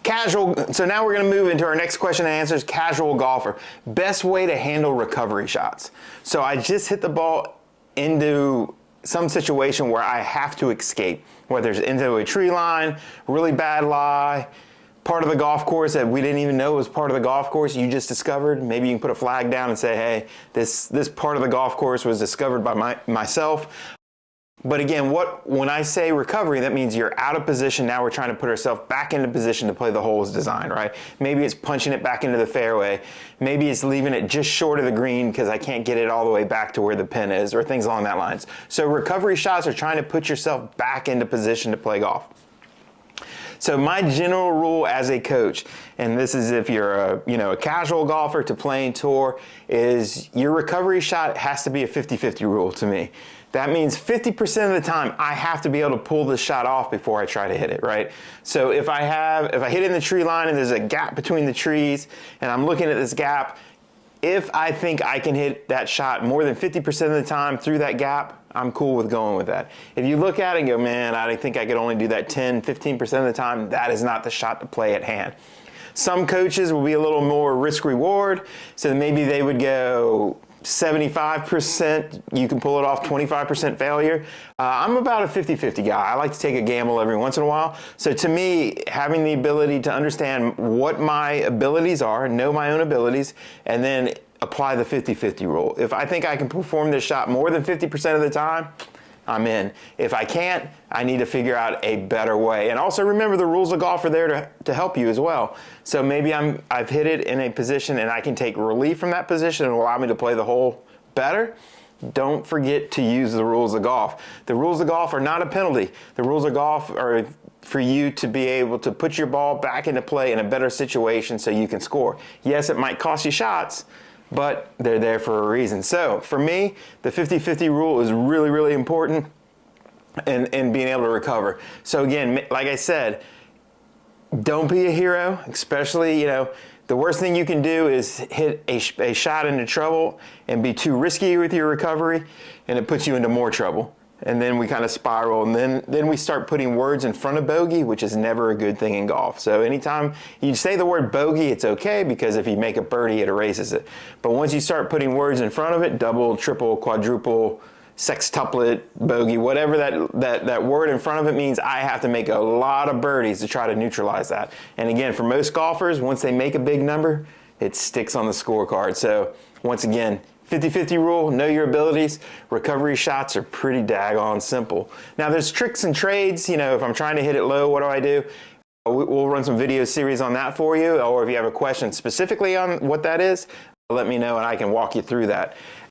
Casual, so now we're going to move into our next question and answers, casual golfer. Best way to handle recovery shots. So I just hit the ball into some situation where I have to escape, whether it's into a tree line, really bad lie, part of the golf course that we didn't even know was part of the golf course you just discovered. Maybe you can put a flag down and say, hey, this part of the golf course was discovered by myself. But again, when I say recovery, that means you're out of position. Now we're trying to put ourselves back into position to play the hole as designed, right? Maybe it's punching it back into the fairway. Maybe it's leaving it just short of the green because I can't get it all the way back to where the pin is, or things along that lines. So recovery shots are trying to put yourself back into position to play golf. So my general rule as a coach, and this is if you're a casual golfer to playing tour, is your recovery shot has to be a 50-50 rule to me. That means 50% of the time I have to be able to pull the shot off before I try to hit it, right? So if I hit it in the tree line and there's a gap between the trees and I'm looking at this gap, if I think I can hit that shot more than 50% of the time through that gap, I'm cool with going with that. If you look at it and go, man, I think I could only do that 10, 15% of the time, that is not the shot to play at hand. Some coaches will be a little more risk reward, so maybe they would go 75%, you can pull it off, 25% failure. I'm about a 50-50 guy. I like to take a gamble every once in a while. So to me, having the ability to understand what my abilities are, know my own abilities, and then apply the 50-50 rule. If I think I can perform this shot more than 50% of the time, I'm in. If I can't, I need to figure out a better way. And also remember, the rules of golf are there to help you as well. So maybe I've hit it in a position and I can take relief from that position and allow me to play the hole better. Don't forget to use the rules of golf. The rules of golf are not a penalty. The rules of golf are for you to be able to put your ball back into play in a better situation so you can score. Yes, it might cost you shots, but they're there for a reason. So for me, the 50-50 rule is really, really important in being able to recover. So again, like I said, don't be a hero, especially, the worst thing you can do is hit a shot into trouble and be too risky with your recovery, and it puts you into more trouble. And then we kind of spiral, and then we start putting words in front of bogey, which is never a good thing in golf. So anytime you say the word bogey, it's okay, because if you make a birdie, it erases it. But once you start putting words in front of it, double, triple, quadruple, sextuplet, bogey, whatever that word in front of it means, I have to make a lot of birdies to try to neutralize that. And again, for most golfers, once they make a big number, it sticks on the scorecard. So once again, 50-50 rule, know your abilities. Recovery shots are pretty daggone simple. Now there's tricks and trades. If I'm trying to hit it low, what do I do? We'll run some video series on that for you, or if you have a question specifically on what that is, let me know and I can walk you through that.